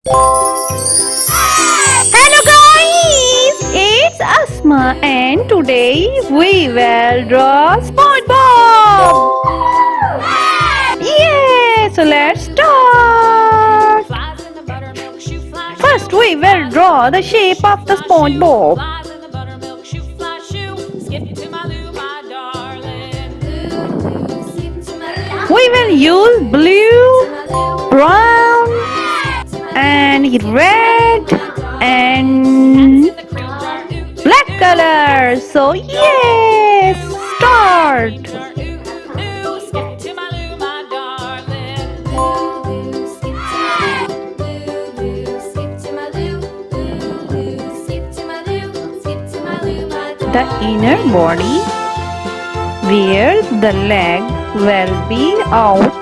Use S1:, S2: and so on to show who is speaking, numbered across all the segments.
S1: Hello guys, it's Asma and today we will draw Spongebob. Yeah, so let's start. First we will draw the shape of the Spongebob. We will use blue, brown and red and black color. So yes, start. The inner body where the leg will be out.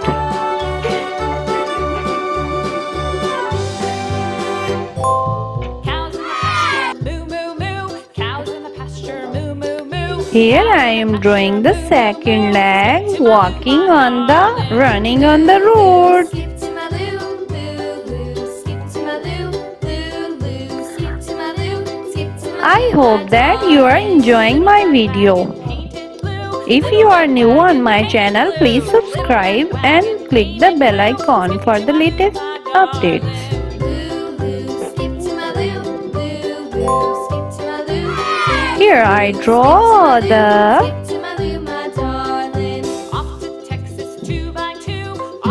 S1: Here I am drawing the second leg running on the road. I hope that you are enjoying my video. If you are new on my channel, please subscribe and click the bell icon for the latest updates. Here I draw the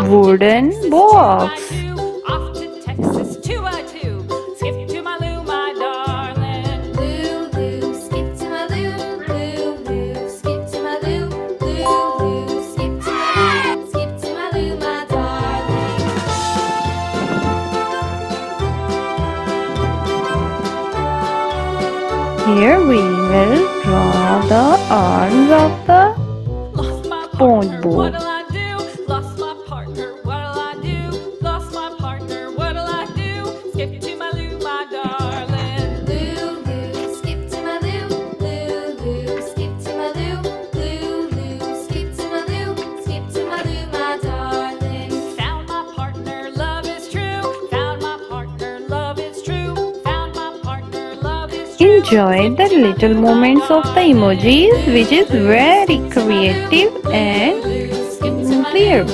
S1: wooden box. Here we will draw the arms of the Spongebob.
S2: Lost my partner, what'll I do? Lost my partner, what'll I do? Skip to my Lou, my darling. Lou, Lou, skip to my Lou. Lou, Lou, skip to my Lou. Lou, Lou, skip to my Lou. Skip to my Lou, my darling. Found my partner, love is true. Found my partner, love is true. Found my partner, love is true.
S1: Enjoy the little moments of the emojis, which is very creative and clear.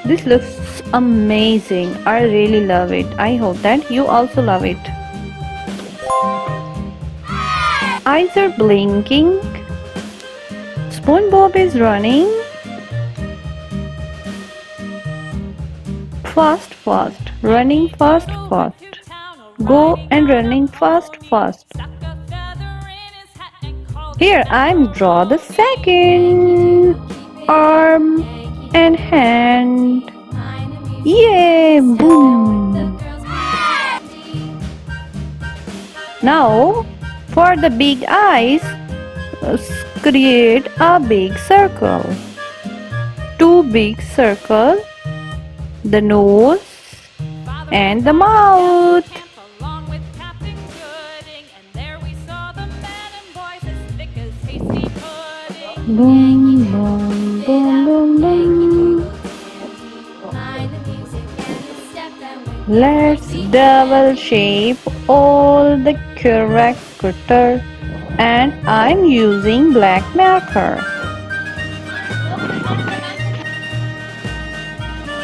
S1: This looks amazing. I really love it. I hope that you also love it. Eyes are blinking. Spongebob is running. Fast, fast. Running fast, fast. Go and running fast, fast. Here I draw the second arm and hand. Yay! Boom! Now for the big eyes, create a big circle. Two big circles, the nose and the mouth. Boom, boom, boom, boom, boom. Let's double shape all the characters, and I'm using black marker.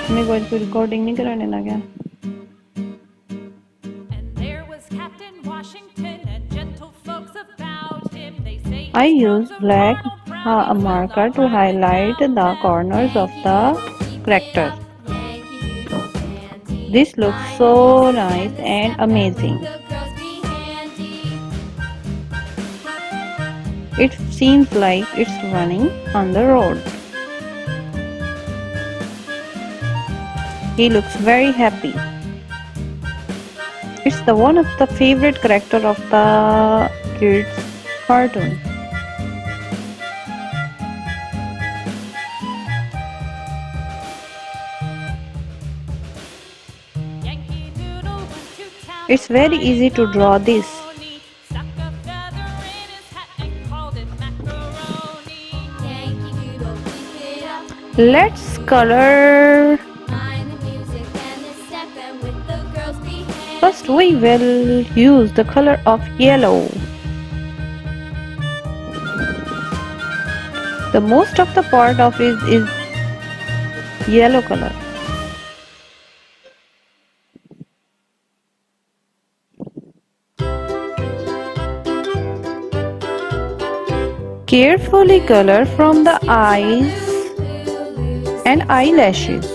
S1: मैं कोई recording नहीं कराने लगा. I use black marker to highlight the corners of the characters. This looks so nice and amazing. It seems like it's running on the road. He looks very happy. It's the one of the favorite character of the kids cartoon. It's very easy to draw this. Let's color.
S2: Mind the music and the step, and with the girls behave.
S1: First we will use the color of yellow. The most of the part of it is yellow color. Carefully color from the eyes and eyelashes.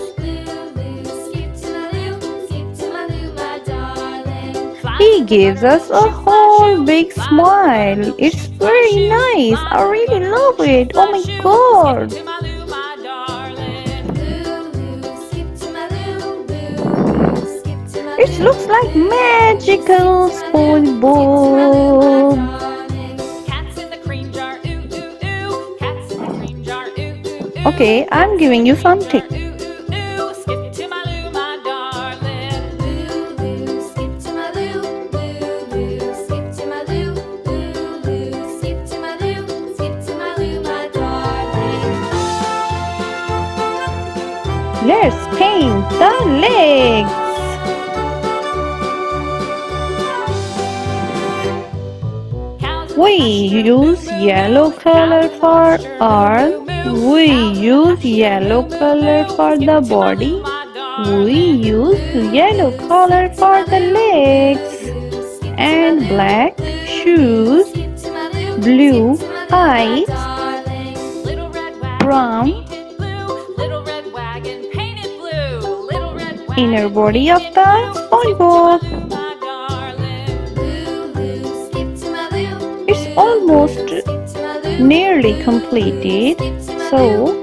S1: He gives us a whole big smile. It's very nice. I really love it. Oh my god. It looks like magical Spongebob. Okay, I'm giving you something. Let's paint the legs. We use yellow color for arms. We use yellow color for the body. We use yellow color for the legs. And black shoes, blue eyes, brown inner body of the SpongeBob. It's almost nearly completed, so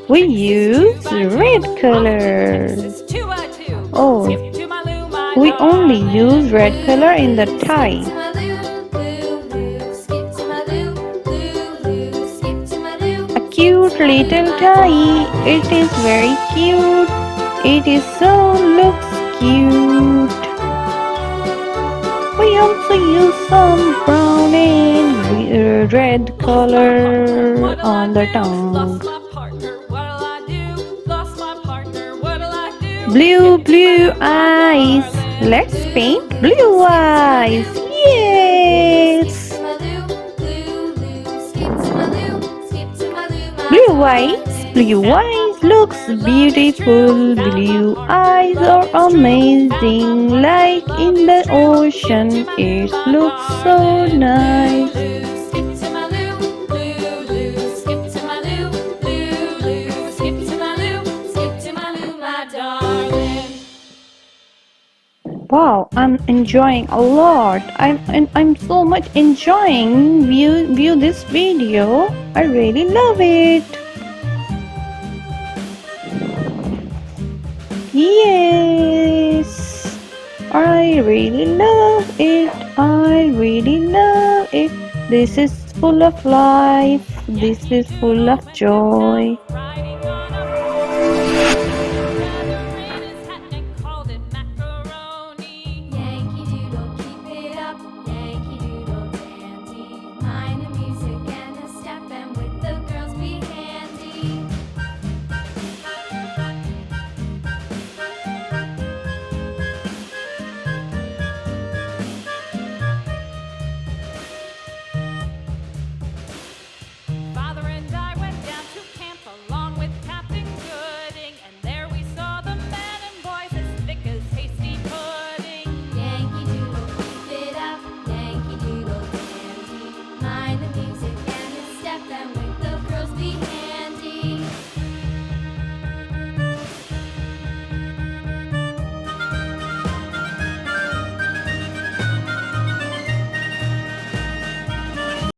S1: we use red color. Oh, we only use red color in the tie. Cute little tie. It is very cute. It is so looks cute. We also use some brown and red color on the tongue. Blue eyes. Let's paint blue eyes. Yes. Blue eyes looks beautiful. Blue eyes are amazing, like in the ocean. It looks so nice. Wow, I'm enjoying a lot. I'm so much enjoying view this video. I really love it. Yes, I really love it. I really love it. This is full of life. This is full of joy.